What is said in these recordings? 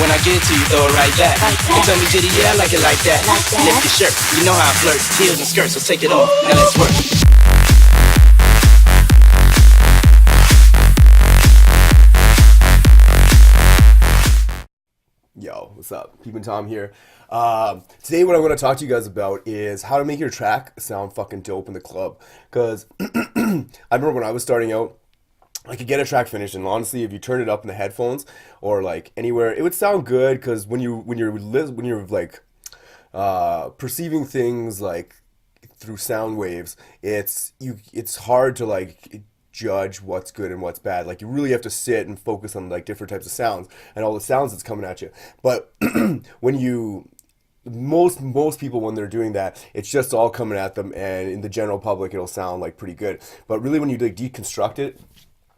when I get to you, throw it right back. And tell me, did he, yeah, I like it like that. Lift your shirt, you know how I flirt. Heels and skirts, so take it off, now let's work. Yo, what's up? Peep'n ToM here. Today what I want to talk to you guys about is how to make your track sound fucking dope in the club. Because I remember when I was starting out, I could get a track finished, and honestly, if you turn it up in the headphones or like anywhere, it would sound good. Because when you're like perceiving things like through sound waves, it's hard to like judge what's good and what's bad. Like you really have to sit and focus on like different types of sounds and all the sounds that's coming at you. But when you most people, when they're doing that, it's just all coming at them, and in the general public it'll sound like pretty good. But really, when you like deconstruct it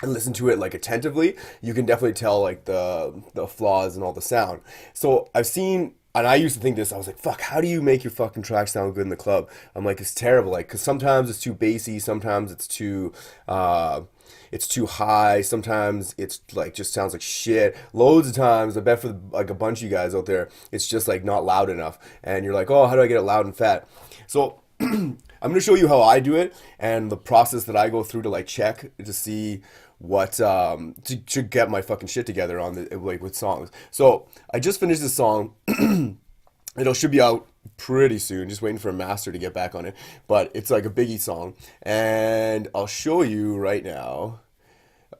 and listen to it like attentively, you can definitely tell like the flaws and all the sound. So I've seen, and I used to think this, I was like, fuck, how do you make your fucking track sound good in the club? I'm like, it's terrible. Like, because sometimes it's too bassy, sometimes it's too high, sometimes it's like just sounds like shit. Loads of times, I bet for like a bunch of you guys out there, it's just like not loud enough. And you're like, oh, how do I get it loud and fat? So I'm going to show you how I do it and the process that I go through to like check to see what to get my fucking shit together on the like with songs. So I just finished this song. It should be out pretty soon, just waiting for a master to get back on it, but it's like a Biggie song, and I'll show you right now.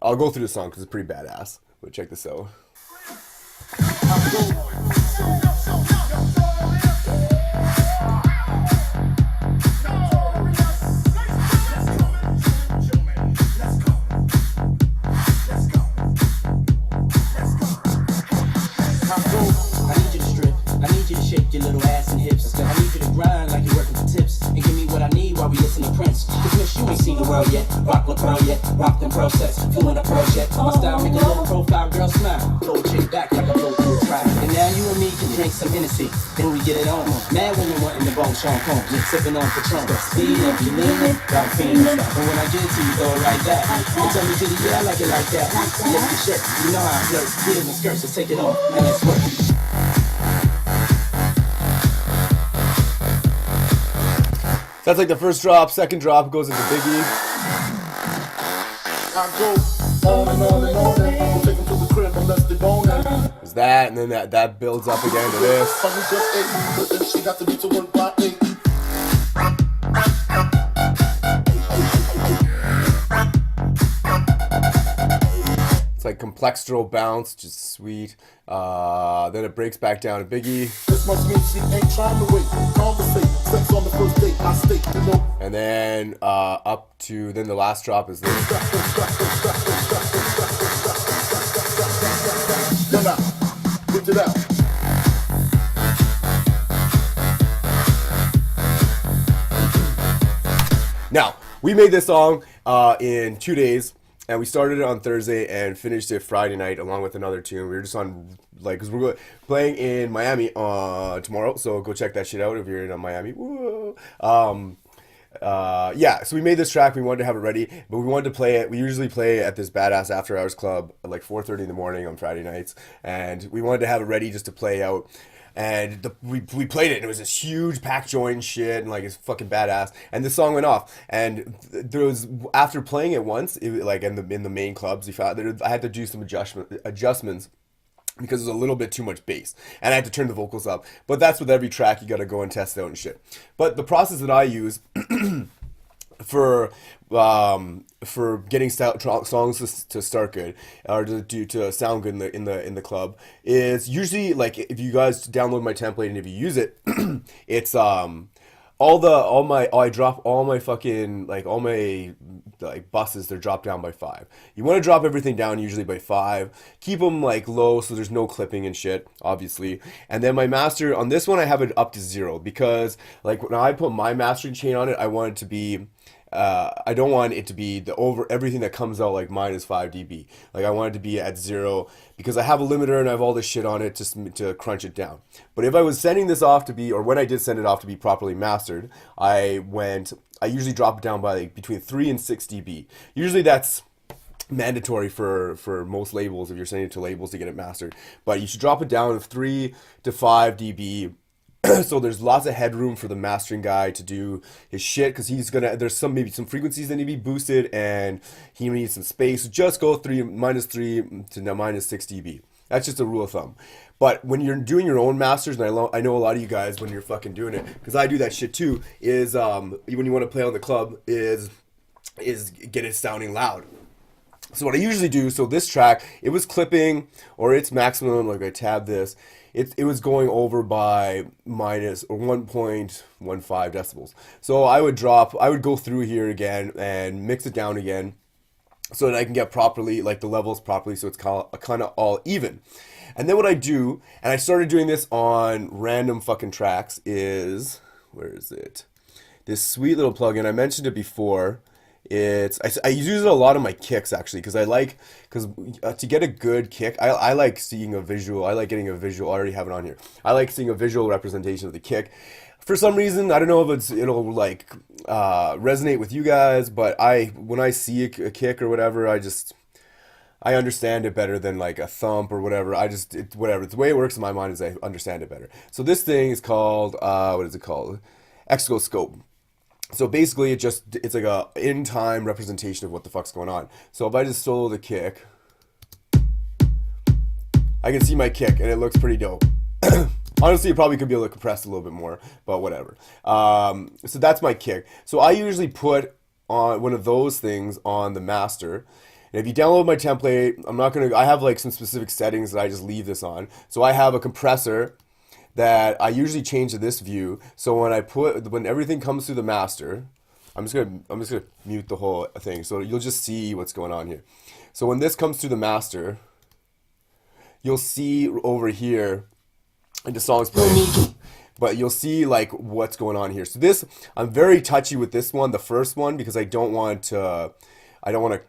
I'll go through the song because it's pretty badass, but check this out. Your little ass and hips. I need you to grind like you're working for tips, and give me what I need while we listen to Prince. Cause miss, you ain't seen the world yet. Rock the pearl yet. Rock them pearl sets. Fluent a project. My style make a little profile girl smile. Blow a chick back like a blow through a track. And now you and me can drink some Hennessy. Then we get it on. Mad women wanting the bone Sean Combs. Sipping on Patron. Speed up, you leaning. Got fiends. And when I get to you, throw it right back. And tell me, did he, yeah, I like it like that. Lift your shirt. You know how I flirt. Heels and skirts, so take it off. Now let's work. That's like the first drop. Second drop goes into Biggie. I go on and on and on and we'll take them to the crib unless they bone and There's that, and then that builds up again to this. Funny just ate, but then she got to be to work by 8. It's like complextral bounce, just sweet. Then it breaks back down to Biggie. This must mean she ain't trying to wait. Conversate, sex on the first date, I stay, you know. And then up to, then the last drop is this. Yo now, put it out. Now, we made this song in 2 days. And we started it on Thursday and finished it Friday night along with another tune. We were just on, like, because we're playing in Miami tomorrow. So go check that shit out if you're in Miami. Woo. Yeah, so we made this track. We wanted to have it ready, but we wanted to play it. We usually play at this badass after hours club at like 4:30 in the morning on Friday nights. And we wanted to have it ready just to play out. And we played it, and it was this huge pack joint shit, and like it's fucking badass. And the song went off, and there was, after playing it once, like in the main clubs, I had to do some adjustments because there's a little bit too much bass, and I had to turn the vocals up. But that's with every track, you got to go and test it out and shit. But the process that I use for getting songs to start good or to sound good in the club is usually, like, if you guys download my template and if you use it, it's I drop all my fucking, like, all my, like, buses, they're dropped down by 5. You want to drop everything down usually by 5. Keep them, like, low so there's no clipping and shit, obviously. And then my master, on this one, I have it up to 0 because, like, when I put my mastering chain on it, I want it to be, I don't want it to be everything that comes out like minus 5 dB. Like, I want it to be at 0 because I have a limiter and I have all this shit on it to crunch it down. But if I was sending this off to be, or when I did send it off to be properly mastered, I usually drop it down by like between 3 and 6 dB. Usually that's mandatory for most labels if you're sending it to labels to get it mastered. But you should drop it down of 3 to 5 dB. So there's lots of headroom for the mastering guy to do his shit, because there's maybe some frequencies that need to be boosted and he needs some space. So just go -3 to -6 dB. That's just a rule of thumb. But when you're doing your own masters, and I know a lot of you guys, when you're fucking doing it, because I do that shit too, is when you want to play on the club, is get it sounding loud. So what I usually do, so this track, it was clipping, or its maximum, like I tabbed this, it was going over by -1.15 decibels. So I would go through here again and mix it down again, so that I can get properly, like the levels properly, so it's kind of all even. And then what I do, and I started doing this on random fucking tracks, is, where is it? This sweet little plugin, I mentioned it before. I use it a lot on my kicks, actually, because to get a good kick, I like seeing a visual. I like getting a visual. I already have it on here. I like seeing a visual representation of the kick. For some reason, I don't know if it'll like resonate with you guys, but when I see a kick or whatever, I understand it better than like a thump or whatever. Whatever. The way it works in my mind is I understand it better. So this thing is called, what is it called? Exoscope. So basically it's like a in-time representation of what the fuck's going on. So if I just solo the kick, I can see my kick and it looks pretty dope. Honestly, it probably could be able to compress a little bit more, but whatever. So that's my kick. So I usually put on one of those things on the master. And if you download my template, I have like some specific settings that I just leave this on. So I have a compressor that I usually change to this view. So when everything comes through the master, I'm just gonna mute the whole thing, so you'll just see what's going on here. So when this comes through the master, you'll see over here, and the song's playing, but you'll see like what's going on here. So this, I'm very touchy with this one, the first one, because I don't want to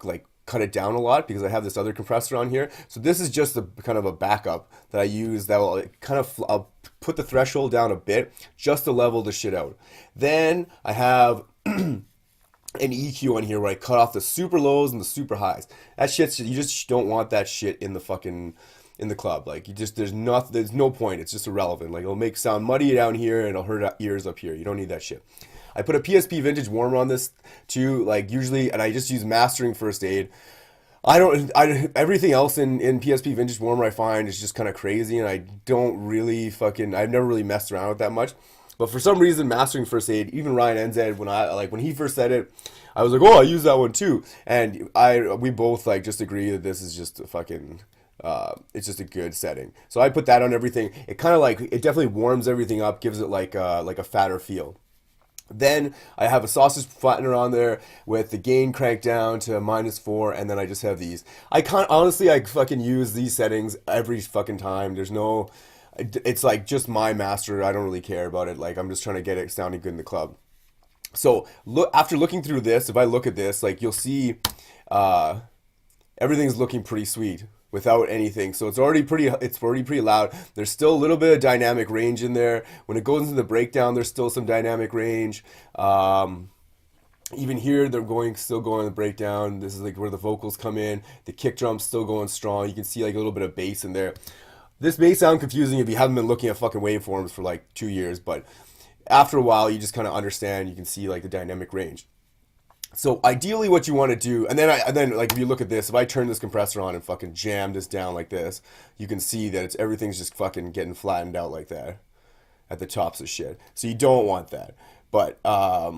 like cut it down a lot, because I have this other compressor on here. So this is just a kind of a backup that I use that will kind of, I'll put the threshold down a bit just to level the shit out. Then I have an EQ on here where I cut off the super lows and the super highs. That shit, you just don't want that shit in the club. Like there's no point. It's just irrelevant. Like it'll make sound muddy down here and it'll hurt ears up here. You don't need that shit. I put a PSP vintage warmer on this too, like usually, and I just use mastering first aid. Everything else in PSP vintage warmer I find is just kind of crazy, and I've never really messed around with that much. But for some reason, mastering first aid, even Ryan NZ, when he first said it, I was like, oh, I use that one too. And we both like just agree that this is just a fucking, it's just a good setting. So I put that on everything. It kind of like, it definitely warms everything up, gives it like a fatter feel. Then I have a sausage flattener on there with the gain cranked down to -4, and then I just have these. I fucking use these settings every fucking time. It's like just my master. I don't really care about it. Like I'm just trying to get it sounding good in the club. So after looking through this, if I look at this, like you'll see everything's looking pretty sweet without anything. So it's already pretty loud. There's still a little bit of dynamic range in there. When it goes into the breakdown, there's still some dynamic range. Even here, still going the breakdown. This is like where the vocals come in. The kick drum's still going strong. You can see like a little bit of bass in there. This may sound confusing if you haven't been looking at fucking waveforms for like 2 years, but after a while, you just kind of understand. You can see like the dynamic range. So ideally what you want to do, and then like if you look at this, if I turn this compressor on and fucking jam this down like this, you can see that everything's just fucking getting flattened out like that at the tops of shit. So you don't want that. But I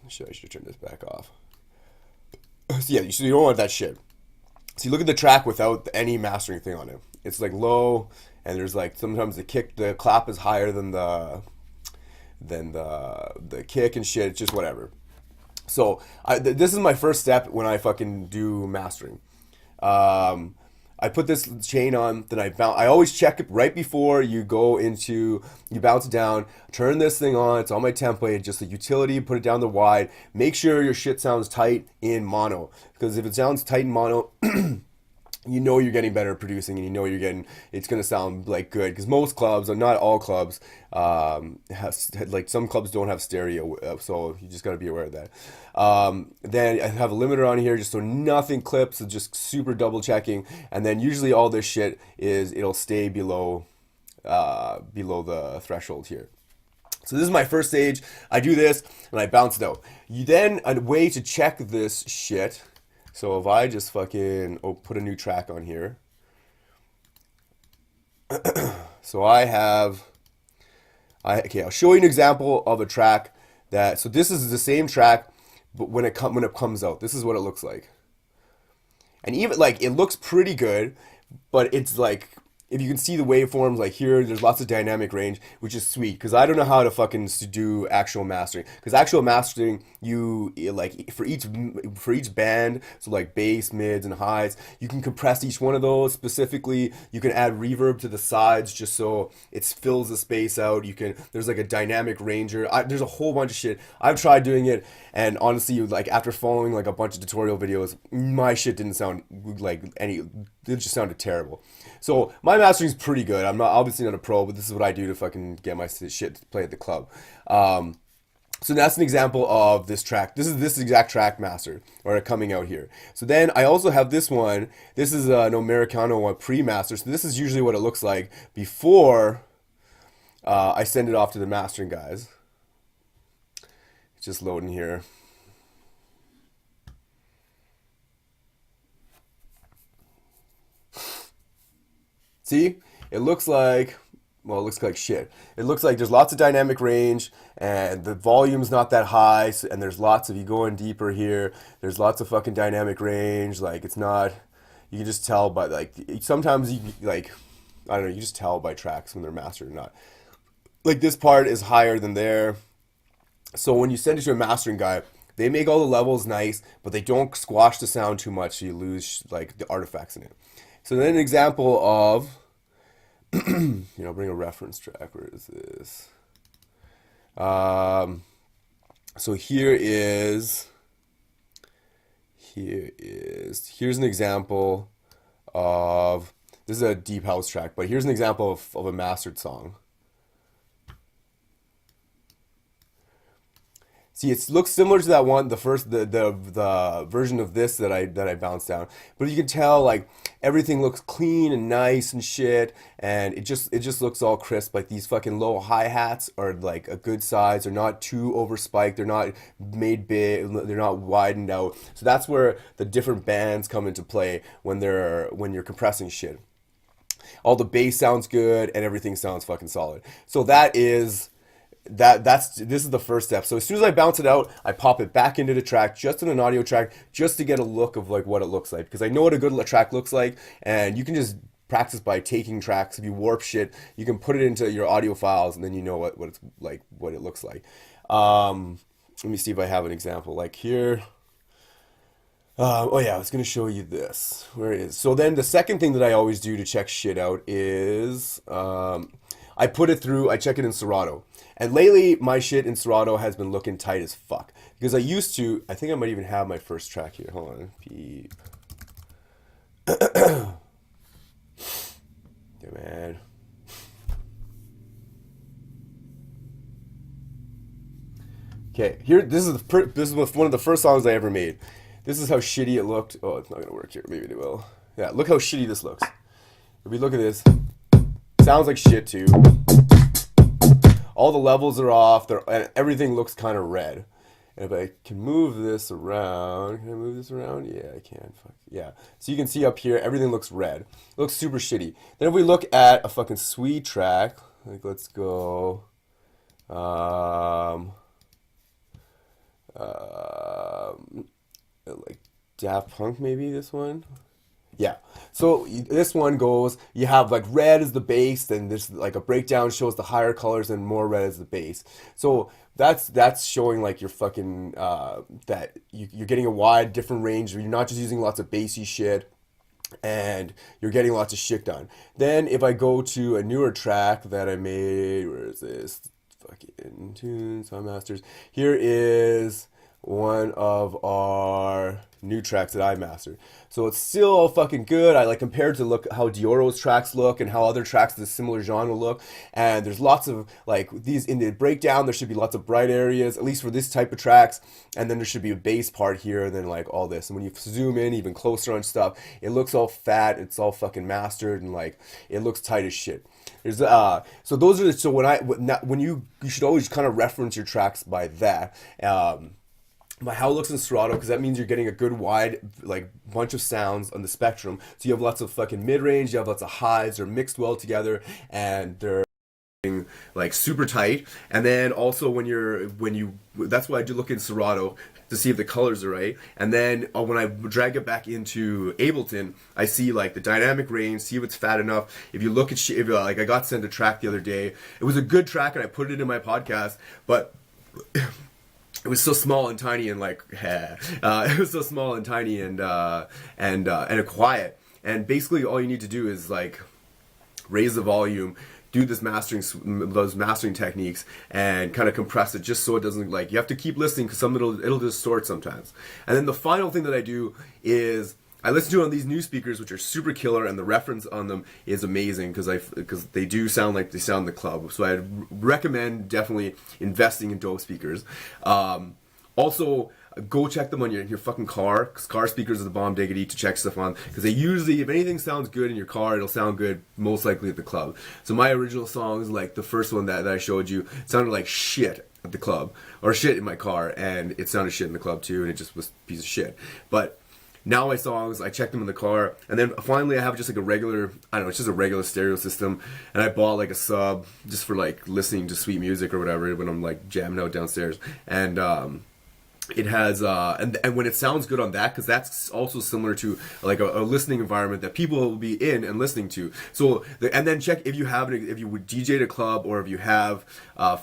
should turn this back off. So yeah, you don't want that shit. So you look at the track without any mastering thing on it. It's like low, and there's like sometimes the clap is higher than the kick and shit. It's just whatever. So this is my first step when I fucking do mastering. I put this chain on, then I always check it right before you bounce it down, turn this thing on, it's on my template, just the utility, put it down the wide, make sure your shit sounds tight in mono, because if it sounds tight in mono, you know you're getting better at producing, and you know it's gonna sound like good, because most clubs, or not all clubs, has like, some clubs don't have stereo, so you just gotta be aware of that. Then I have a limiter on here just so nothing clips, so just super double checking, and then usually all this shit it'll stay below the threshold here. So this is my first stage. I do this and I bounce it out. You then, a way to check this shit. So if I just fucking put a new track on here. So okay, I'll show you an example of a track so this is the same track, but when it comes out, this is what it looks like. And even like, it looks pretty good, but it's like, if you can see the waveforms, like here, there's lots of dynamic range, which is sweet, because I don't know how to fucking do actual mastering. Because actual mastering, like, for each band, so like bass, mids, and highs, you can compress each one of those specifically. You can add reverb to the sides just so it fills the space out. There's like a dynamic ranger. There's a whole bunch of shit. I've tried doing it, and honestly, like, after following like a bunch of tutorial videos, my shit didn't sound like it just sounded terrible. So my mastering's pretty good. I'm obviously not a pro, but this is what I do to fucking get my shit to play at the club. So that's an example of this track. This is this exact track mastered, or coming out here. So then I also have this one. This is an Americano one pre-master. So this is usually what it looks like before I send it off to the mastering guys. It's just loading here. See, it looks like, well, it looks like shit. It looks like there's lots of dynamic range, and the volume's not that high, and there's lots of, you go in deeper here, there's lots of fucking dynamic range. Like, it's not, you can just tell by, like, sometimes you, like, I don't know, you just tell by tracks when they're mastered or not. Like, this part is higher than there. So when you send it to a mastering guy, they make all the levels nice, but they don't squash the sound too much, so you lose, like, the artifacts in it. So then an example of, bring a reference track. Where is this? So here's an example of, this is a deep house track, but here's an example of a mastered song. See, it looks similar to that one, the version of this that I bounced down. But you can tell, like, everything looks clean and nice and shit, and it just looks all crisp. Like, these fucking low hi-hats are like a good size. They're not too overspiked. They're not made big. They're not widened out. So that's where the different bands come into play when you're compressing shit. All the bass sounds good and everything sounds fucking solid. So this is the first step. So as soon as I bounce it out, I pop it back into the track, just in an audio track, just to get a look of like what it looks like, because I know what a good track looks like, and you can just practice by taking tracks. If you warp shit, you can put it into your audio files, and then you know what it's like, what it looks like. Let me see if I have an example. Like here. Oh yeah, I was gonna show you this. Where it is. So then the second thing that I always do to check shit out is I put it through. I check it in Serato. And lately, my shit in Serato has been looking tight as fuck. Because I used to, I think I might even have my first track here. Hold on. Peep. Yeah, man. Okay, here, this is one of the first songs I ever made. This is how shitty it looked. Oh, it's not gonna work here. Maybe it will. Yeah, look how shitty this looks. If we look at this, sounds like shit too. All the levels are off, and everything looks kind of red. And if I can move this around, can I move this around? Yeah, I can. Fuck yeah. So you can see up here, everything looks red. It looks super shitty. Then if we look at a fucking sweet track, like let's go, like Daft Punk, maybe this one. Yeah, so this one goes, you have like red as the bass, then there's like a breakdown shows the higher colors and more red as the bass. So that's showing like you're fucking, that you're getting a wide different range. You're not just using lots of bassy shit, and you're getting lots of shit done. Then if I go to a newer track that I made, where is this? Fucking tunes, Sound Masters. Here is one of our new tracks that I mastered. So it's still all fucking good. I like compared to look how Dioro's tracks look and how other tracks of the similar genre look. And there's lots of like these in the breakdown. There should be lots of bright areas, at least for this type of tracks. And then there should be a bass part here, and then like all this. And when you zoom in even closer on stuff, it looks all fat. It's all fucking mastered, and like it looks tight as shit. There's so those are the, so when you should always kind of reference your tracks by that. By how it looks in Serato, because that means you're getting a good wide like bunch of sounds on the spectrum. So you have lots of fucking mid-range, you have lots of highs, they're mixed well together, and they're like super tight. And then also when you that's why I do look in Serato to see if the colors are right. And then when I drag it back into Ableton, I see like the dynamic range, see if it's fat enough. If you look at like I got sent a track the other day, it was a good track and I put it in my podcast, but it was so small and tiny and like it was so small and tiny and quiet. And basically all you need to do is like raise the volume, do those mastering techniques, and kind of compress it just so it doesn't like, you have to keep listening because it'll distort sometimes. And then the final thing that I do is I listen to it on these new speakers, which are super killer, and the reference on them is amazing because they do sound like they sound in the club. So I recommend definitely investing in dope speakers. Also, go check them on your fucking car, because car speakers are the bomb diggity to check stuff on, because they usually, if anything sounds good in your car, it'll sound good most likely at the club. So my original songs, like the first one that I showed you, sounded like shit at the club, or shit in my car, and it sounded shit in the club too, and it just was a piece of shit. But now my songs, I check them in the car, and then finally I have just like a regular, I don't know, it's just a regular stereo system, and I bought like a sub just for like listening to sweet music or whatever when I'm like jamming out downstairs. And it has and when it sounds good on that, because that's also similar to like a listening environment that people will be in and listening to. So and then check if you would DJ at a club, or if you have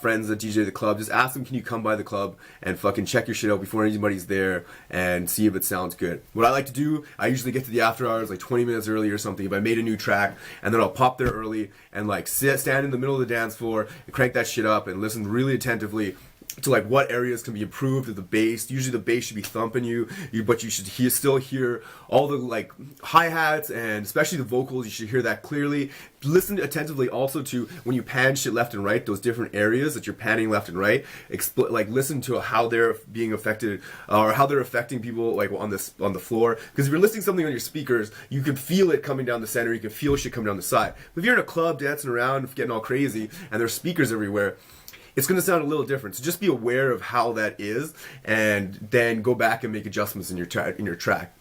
friends that DJ at the club, just ask them, can you come by the club and fucking check your shit out before anybody's there and see if it sounds good. What I like to do, I usually get to the after hours like 20 minutes early or something if I made a new track, and then I'll pop there early and like stand in the middle of the dance floor and crank that shit up and listen really attentively to like what areas can be improved with the bass. Usually the bass should be thumping but you should still hear all the like hi-hats, and especially the vocals, you should hear that clearly. Listen attentively also to when you pan shit left and right, those different areas that you're panning left and right. Like listen to how they're being affected, or how they're affecting people like on the floor. Because if you're listening to something on your speakers, you can feel it coming down the center, you can feel shit coming down the side. But if you're in a club dancing around, getting all crazy, and there's speakers everywhere, it's going to sound a little different. So just be aware of how that is, and then go back and make adjustments in your track.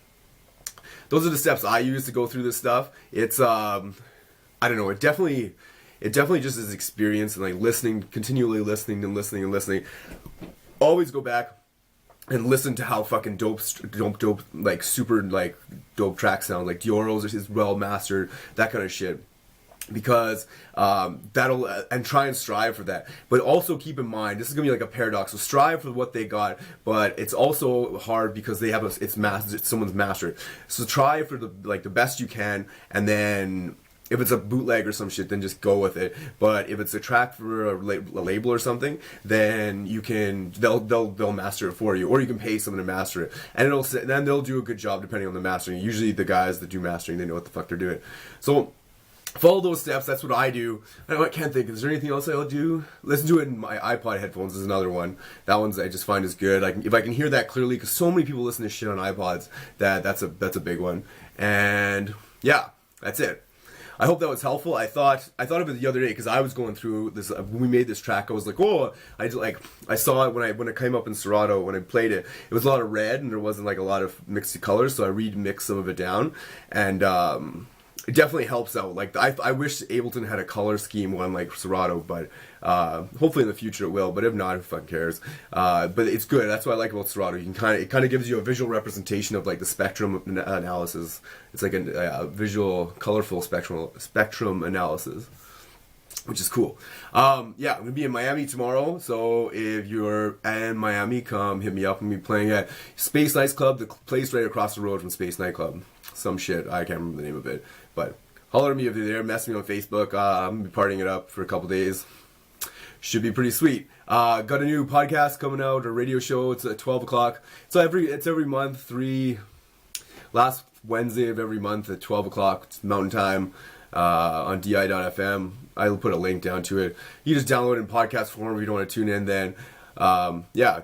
Those are the steps I use to go through this stuff. It's I don't know. It definitely just is experience, and like continually listening. Always go back and listen to how fucking dope, like super like dope tracks sound. Like Dioro's is well mastered, that kind of shit. Because that'll and try and strive for that, but also keep in mind this is gonna be like a paradox. So strive for what they got, but it's also hard because they have it's someone's mastered. So try for the best you can, and then if it's a bootleg or some shit, then just go with it. But if it's a track for a label or something, then they'll master it for you, or you can pay someone to master it, and then they'll do a good job depending on the mastering. Usually the guys that do mastering, they know what the fuck they're doing. So follow those steps. That's what I do. I can't think. Is there anything else I'll do? Listen to it in my iPod headphones is another one. That one's I just find is good. If I can hear that clearly, because so many people listen to shit on iPods. That's a big one. And yeah, that's it. I hope that was helpful. I thought of it the other day because I was going through this when we made this track. I was like, I saw it when it came up in Serato when I played it. It was a lot of red and there wasn't like a lot of mixed colors, so I remixed some of it down, and it definitely helps out. Like I wish Ableton had a color scheme one like Serato, but hopefully in the future it will. But if not, who fucking cares? But it's good. That's what I like about Serato. It kind of gives you a visual representation of like the spectrum analysis. It's like a visual, colorful spectrum analysis, which is cool. I'm gonna be in Miami tomorrow, so if you're in Miami, come hit me up. I'm gonna be playing at Space Nights Club, the place right across the road from Space Nightclub. Some shit, I can't remember the name of it, but holler at me if you're there. Message me on Facebook. I'm gonna be partying it up for a couple days. should be pretty sweet. Got a new podcast coming out, a radio show. It's at 12 o'clock. So it's every month, last Wednesday of every month at 12 o'clock. It's Mountain Time on di.fm. I'll put a link down to it. You just download it in podcast form if you don't want to tune in then.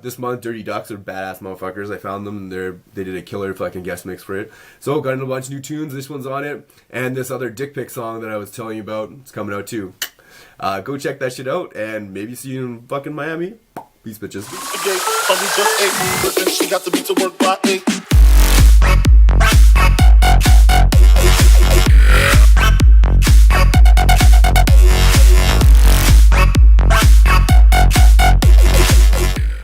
This month Dirty Ducks are badass motherfuckers. I found them and they did a killer fucking guest mix for it. So got in a bunch of new tunes. This one's on it. And this other dick pic song that I was telling you about, it's coming out too. Go check that shit out and maybe see you in fucking Miami. Peace, bitches. She got to be to work by 8.